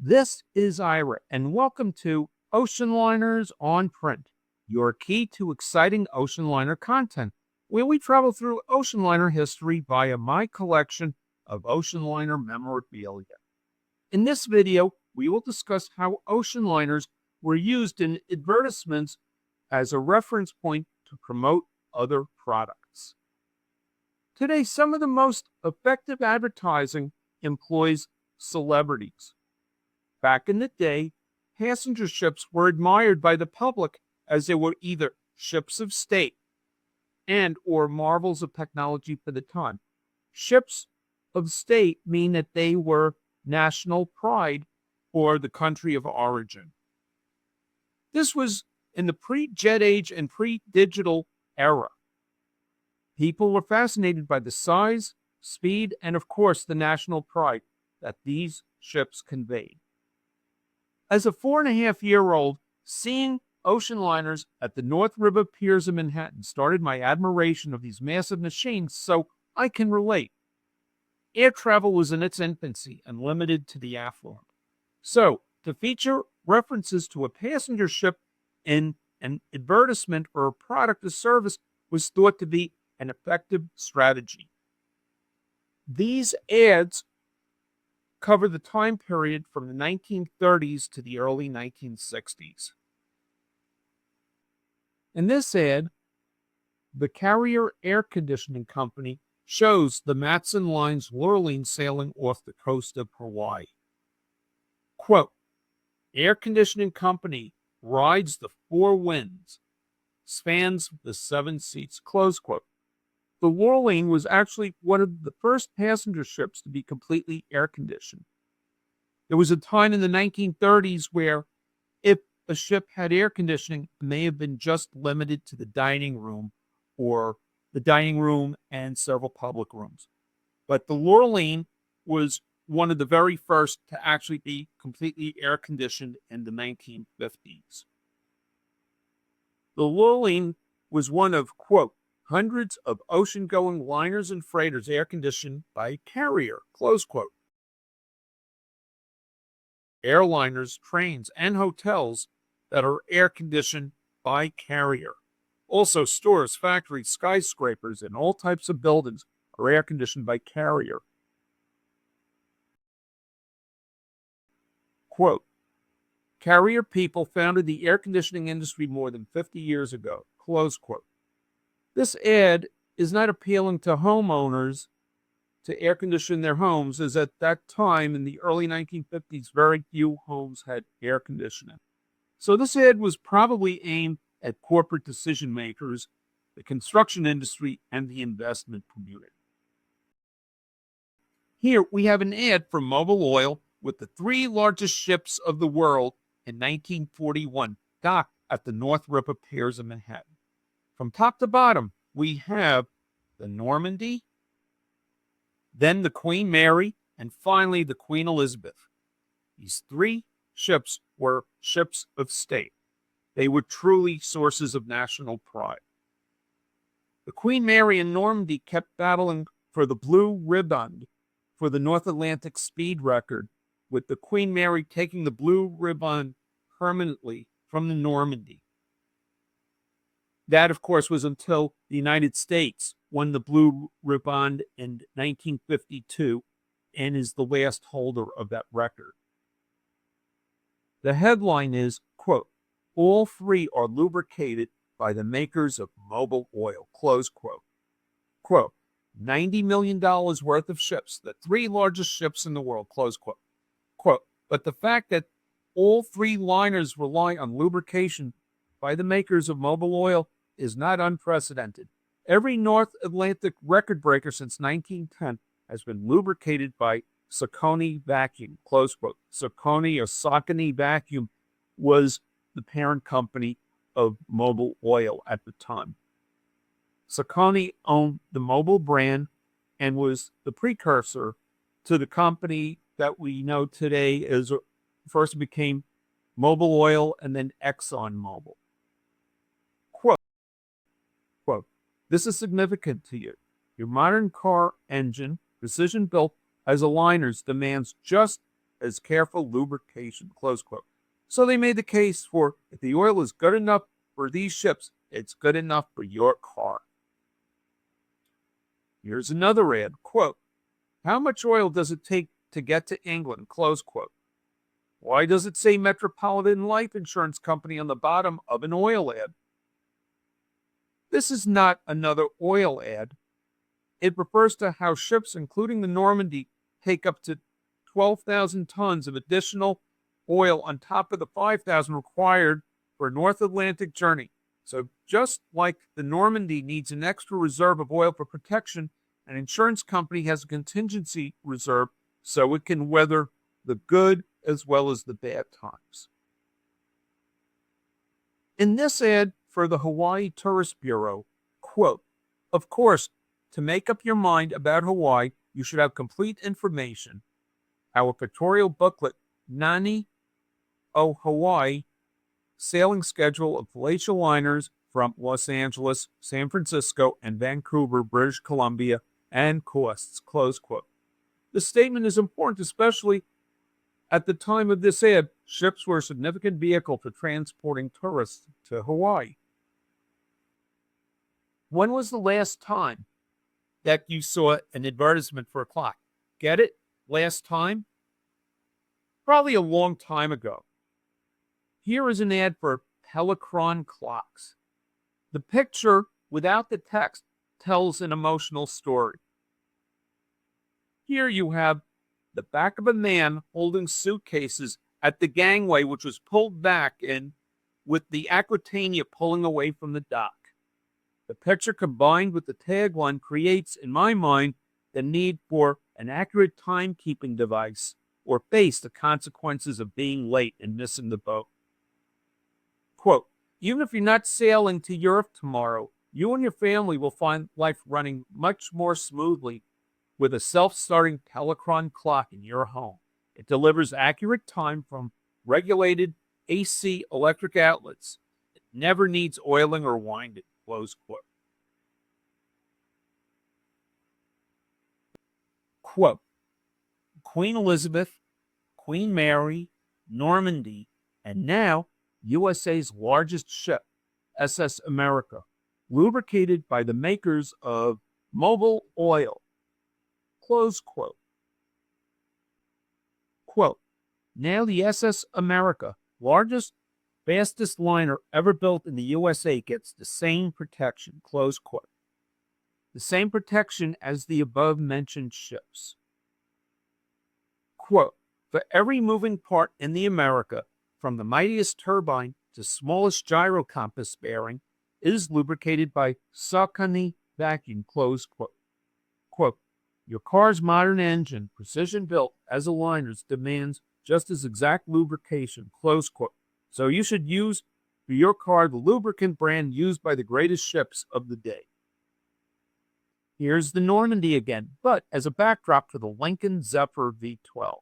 This is Ira, and welcome to Oceanliners on Print, your key to exciting ocean liner content, where we travel through ocean liner history via my collection of ocean liner memorabilia. In this video, we will discuss how ocean liners were used in advertisements as a reference point to promote other products. Today, some of the most effective advertising employs celebrities. Back in the day, passenger ships were admired by the public as they were either ships of state and or marvels of technology for the time. Ships of state mean that they were national pride for the country of origin. This was in the pre-jet age and pre-digital era. People were fascinated by the size, speed, and of course the national pride that these ships conveyed. As a 4.5-year-old, seeing ocean liners at the North River piers in Manhattan started my admiration of these massive machines, so I can relate. Air travel was in its infancy and limited to the affluent. So, to feature references to a passenger ship in an advertisement or a product or service was thought to be an effective strategy. These ads cover the time period from the 1930s to the early 1960s. In this ad, the Carrier Air Conditioning Company shows the Matson Line's Lurline sailing off the coast of Hawaii. Quote, "Air Conditioning Company rides the four winds, spans the seven seas," close quote. The Lurline was actually one of the first passenger ships to be completely air-conditioned. There was a time in the 1930s where if a ship had air conditioning, it may have been just limited to the dining room or the dining room and several public rooms. But the Lurline was one of the very first to actually be completely air-conditioned in the 1950s. The Lurline was one of, quote, "hundreds of ocean-going liners and freighters air-conditioned by Carrier," close quote. Airliners, trains, and hotels that are air-conditioned by Carrier. Also, stores, factories, skyscrapers, and all types of buildings are air-conditioned by Carrier. Quote, "Carrier people founded the air conditioning industry more than 50 years ago," close quote. This ad is not appealing to homeowners to air condition their homes, as at that time in the early 1950s, very few homes had air conditioning. So this ad was probably aimed at corporate decision makers, the construction industry, and the investment community. Here we have an ad for Mobil Oil with the three largest ships of the world in 1941 docked at the North River piers in Manhattan. From top to bottom, we have the Normandy, then the Queen Mary, and finally the Queen Elizabeth. These three ships were ships of state. They were truly sources of national pride. The Queen Mary and Normandy kept battling for the blue ribbon for the North Atlantic speed record, with the Queen Mary taking the blue ribbon permanently from the Normandy. That, of course, was until the United States won the blue ribbon in 1952 and is the last holder of that record. The headline is, quote, "All three are lubricated by the makers of Mobil Oil," close quote. Quote, $90 million worth of ships, the three largest ships in the world, close quote. Quote, "But the fact that all three liners rely on lubrication by the makers of Mobil Oil is not unprecedented. Every North Atlantic record breaker since 1910 has been lubricated by Saucony Vacuum," close quote. Saucony or Saucony Vacuum was the parent company of Mobil Oil at the time. Saucony owned the Mobil brand and was the precursor to the company that we know today as first became Mobil Oil and then ExxonMobil. Quote, "This is significant to you. Your modern car engine, precision built as a liners, demands just as careful lubrication, close quote. So they made the case for if the oil is good enough for these ships, it's good enough for your car. Here's another ad, quote, how much oil does it take to get to England, close quote. Why does it say Metropolitan Life Insurance Company on the bottom of an oil ad? This is not another oil ad. It refers to how ships, including the Normandy, take up to 12,000 tons of additional oil on top of the 5,000 required for a North Atlantic journey. So just like the Normandy needs an extra reserve of oil for protection, an insurance company has a contingency reserve so it can weather the good as well as the bad times. In this ad for the Hawaii Tourist Bureau, quote, of course, to make up your mind about Hawaii, you should have complete information. Our pictorial booklet, Nani o Hawaii, sailing schedule of glacial liners from Los Angeles, San Francisco, and Vancouver, British Columbia, and costs, close quote. The statement is important, especially at the time of this ad. Ships were a significant vehicle for transporting tourists to Hawaii. When was the last time that you saw an advertisement for a clock? Get it? Last time? Probably a long time ago. Here is an ad for Pelicron clocks. The picture, without the text, tells an emotional story. Here you have the back of a man holding suitcases at the gangway, which was pulled back in with the Aquitania pulling away from the dock. The picture combined with the tagline creates, in my mind, the need for an accurate timekeeping device or face the consequences of being late and missing the boat. Quote, even if you're not sailing to Europe tomorrow, you and your family will find life running much more smoothly with a self-starting Pelicron clock in your home. It delivers accurate time from regulated AC electric outlets. It never needs oiling or winding, close quote. Quote, Queen Elizabeth, Queen Mary, Normandy, and now USA's largest ship, SS America, lubricated by the makers of Mobil Oil, close quote. Quote, now the SS America, largest, fastest liner ever built in the USA, gets the same protection, close quote. The same protection as the above-mentioned ships. Quote, for every moving part in the America, from the mightiest turbine to smallest gyro compass bearing, is lubricated by Saucony vacuum, close quote. Quote, your car's modern engine, precision built as a liner's, demands just as exact lubrication, close quote. So you should use for your car the lubricant brand used by the greatest ships of the day. Here's the Normandy again, but as a backdrop to the Lincoln Zephyr V12.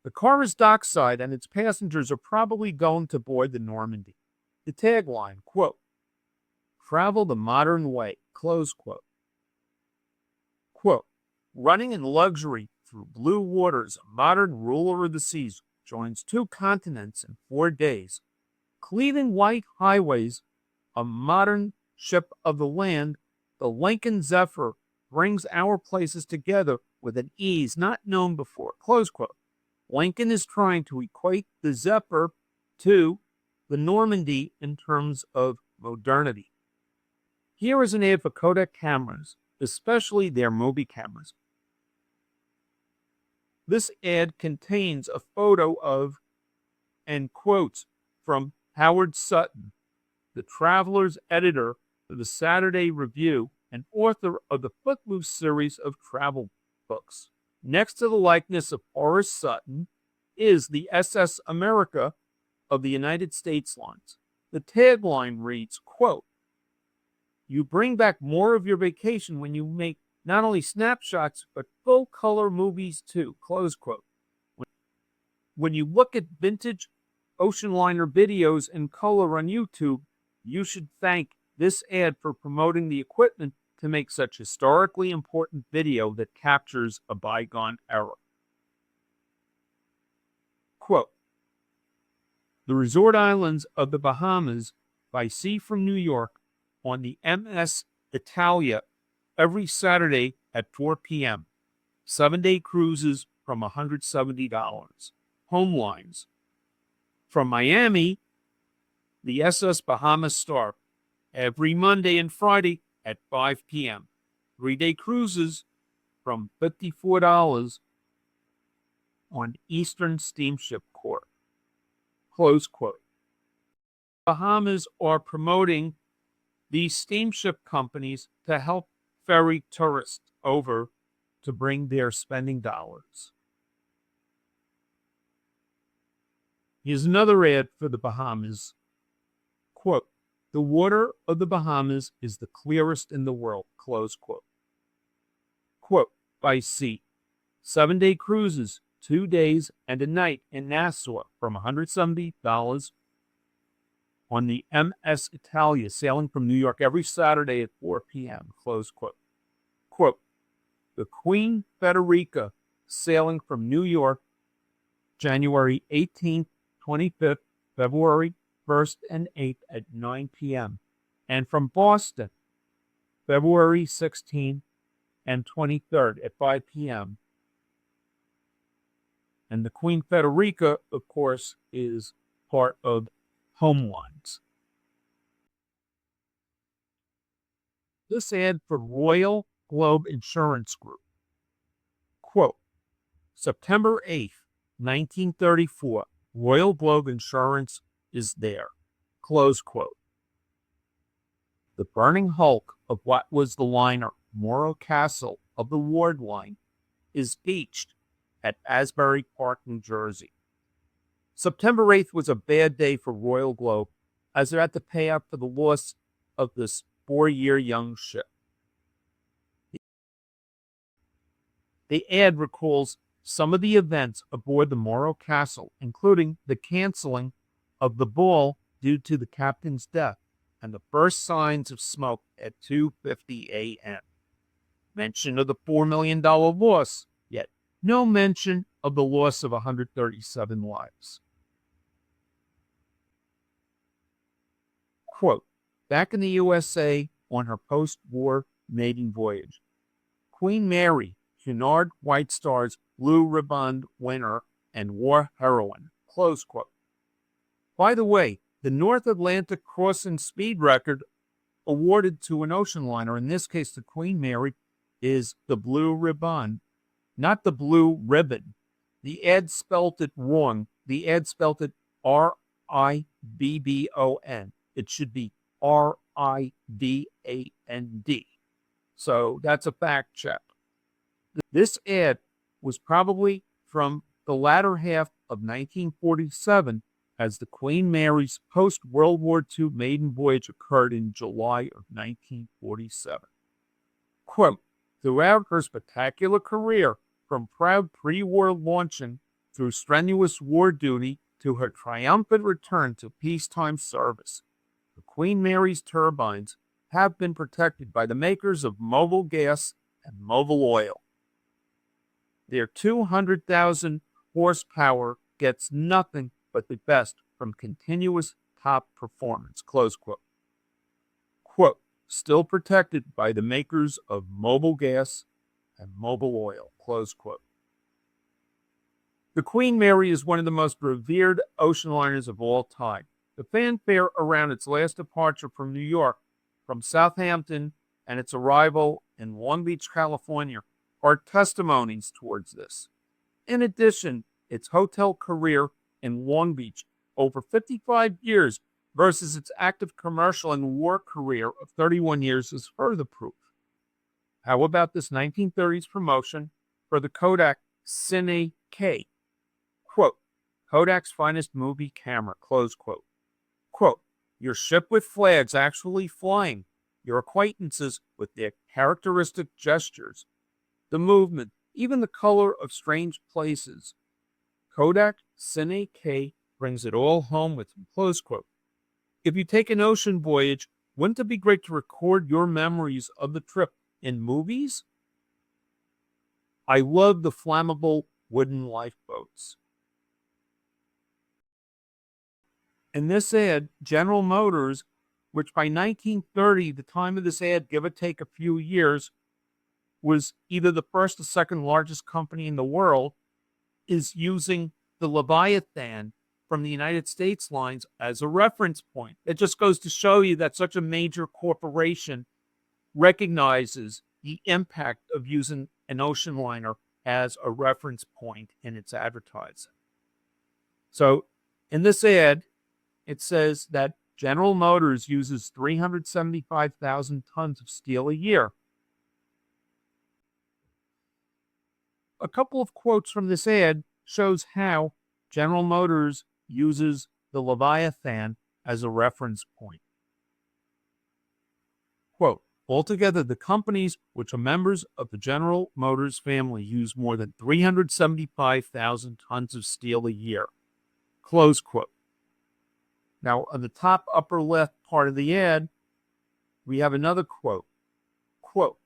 The car is dockside and its passengers are probably going to board the Normandy. The tagline, quote, travel the modern way, close quote. Quote, running in luxury through blue waters, a modern ruler of the seas joins 2 continents in 4 days. Cleaving white highways, a modern ship of the land, the Lincoln Zephyr brings our places together with an ease not known before, close quote. Lincoln is trying to equate the Zephyr to the Normandy in terms of modernity. Here is an ad for Kodak cameras, especially their movie cameras. This ad contains a photo of and quotes from Howard Sutton, the Traveler's editor for the Saturday Review and author of the Footloose series of travel books. Next to the likeness of Horace Sutton is the SS America of the United States lines. The tagline reads, quote, you bring back more of your vacation when you make not only snapshots, but full-color movies too, close quote. When you look at vintage Oceanliner videos in color on YouTube, you should thank this ad for promoting the equipment to make such historically important video that captures a bygone era. Quote, the resort islands of the Bahamas by sea from New York on the MS Italia every Saturday at 4 p.m. 7-day cruises from $170. Home lines. From Miami, the SS Bahamas Star every Monday and Friday at 5 p.m. 3-day cruises from $54 on Eastern Steamship Corp. Close quote. Bahamas are promoting these steamship companies to help ferry tourists over to bring their spending dollars. Here's another ad for the Bahamas. Quote, the water of the Bahamas is the clearest in the world. Close quote. Quote, by sea. 7-day cruises, 2 days and a night in Nassau from $170 on the MS Italia sailing from New York every Saturday at 4 p.m. Close quote. Quote, the Queen Frederica sailing from New York January 18th, 25th, February 1st and 8th at 9 p.m. and from Boston February 16th and 23rd at 5 p.m. And the Queen Frederica, of course, is part of Home Lines. This ad for Royal Globe Insurance Group. Quote, September 8th, 1934, Royal Globe Insurance is there. Close quote. The burning hulk of what was the liner Morro Castle of the Ward Line is beached at Asbury Park, New Jersey. September 8th was a bad day for Royal Globe as they had to pay out for the loss of this 4-year young ship. The ad recalls some of the events aboard the Morro Castle, including the canceling of the ball due to the captain's death and the first signs of smoke at 2:50 a.m. Mention of the $4 million loss, yet no mention of the loss of 137 lives. Quote, back in the USA on her post-war maiden voyage, Queen Mary, Cunard White Star's Blue Riband winner and war heroine. Close quote. By the way, the North Atlantic crossing speed record awarded to an ocean liner, in this case the Queen Mary, is the Blue Riband, not the Blue Ribbon. The ad spelled it wrong. The ad spelled it R-I-B-B-O-N. It should be R-I-B-A-N-D. So that's a fact check. This ad was probably from the latter half of 1947 as the Queen Mary's post-World War II maiden voyage occurred in July of 1947. Quote, throughout her spectacular career, from proud pre-war launching through strenuous war duty to her triumphant return to peacetime service, the Queen Mary's turbines have been protected by the makers of Mobil Gas and Mobil Oil. Their 200,000 horsepower gets nothing but the best from continuous top performance. Close quote. Quote, still protected by the makers of Mobil Gas and Mobil Oil. Close quote. The Queen Mary is one of the most revered ocean liners of all time. The fanfare around its last departure from New York, from Southampton, and its arrival in Long Beach, California, are testimonies towards this. In addition, its hotel career in Long Beach, over 55 years, versus its active commercial and war career of 31 years is further proof. How about this 1930s promotion for the Kodak Cine K? Quote, Kodak's finest movie camera, close quote. Quote, your ship with flags actually flying, your acquaintances with their characteristic gestures, the movement, even the color of strange places. Kodak Cine K brings it all home with him, close quote. If you take an ocean voyage, wouldn't it be great to record your memories of the trip in movies? I love the flammable wooden lifeboats. In this ad, General Motors, which by 1930, the time of this ad, give or take a few years, was either the first or second largest company in the world, is using the Leviathan from the United States lines as a reference point. It just goes to show you that such a major corporation recognizes the impact of using an ocean liner as a reference point in its advertising. So in this ad, it says that General Motors uses 375,000 tons of steel a year. A couple of quotes from this ad shows how General Motors uses the Leviathan as a reference point. Quote, altogether, the companies which are members of the General Motors family use more than 375,000 tons of steel a year. Close quote. Now, on the top upper left part of the ad, we have another quote. Quote,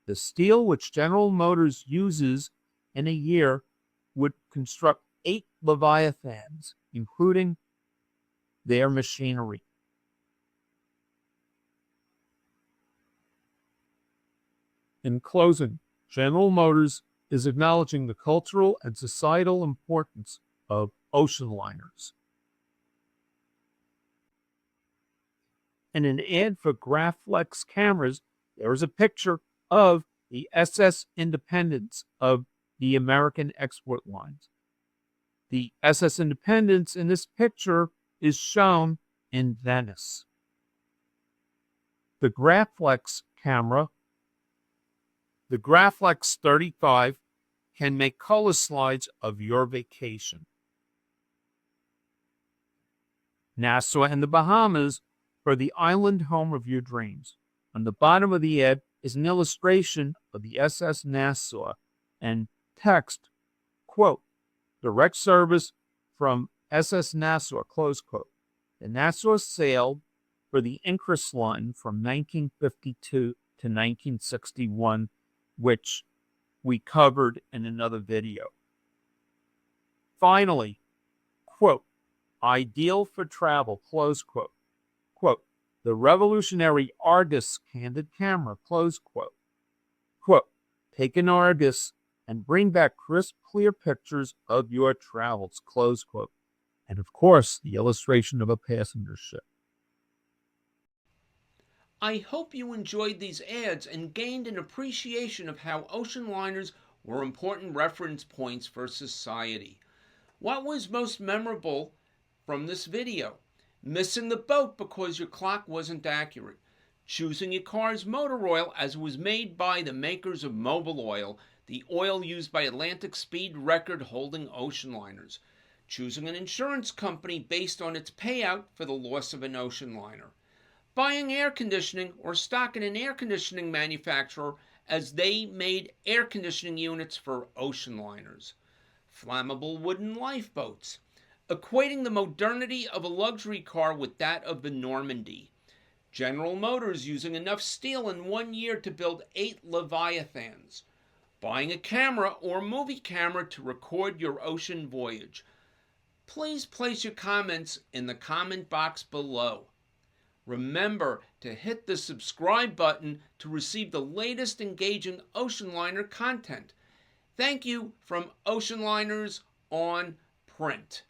the steel which General Motors uses in a year would construct 8 Leviathans, including their machinery. In closing, General Motors is acknowledging the cultural and societal importance of ocean liners. In an ad for Graflex cameras, there is a picture of the SS Independence of the American export lines. The SS Independence in this picture is shown in Venice. The Graflex camera, the Graflex 35, can make color slides of your vacation. Nassau and the Bahamas for the island home of your dreams. On the bottom of the ad is an illustration of the SS Nassau and text, quote, direct service from SS Nassau, close quote. The Nassau sailed for the Incrus line from 1952 to 1961, which we covered in another video. Finally, quote, ideal for travel, close quote. Quote, the revolutionary Argus candid camera, close quote. Quote, take an Argus and bring back crisp, clear pictures of your travels, close quote. And of course, the illustration of a passenger ship. I hope you enjoyed these ads and gained an appreciation of how ocean liners were important reference points for society. What was most memorable from this video? Missing the boat because your clock wasn't accurate. Choosing your car's motor oil as it was made by the makers of Mobil Oil, the oil used by Atlantic speed record holding ocean liners. Choosing an insurance company based on its payout for the loss of an ocean liner. Buying air conditioning or stocking an air conditioning manufacturer as they made air conditioning units for ocean liners. Flammable wooden lifeboats. Equating the modernity of a luxury car with that of the Normandy. General Motors using enough steel in 1 year to build 8 Leviathans. Buying a camera or movie camera to record your ocean voyage. Please place your comments in the comment box below. Remember to hit the subscribe button to receive the latest engaging ocean liner content. Thank you from Oceanliners on Print.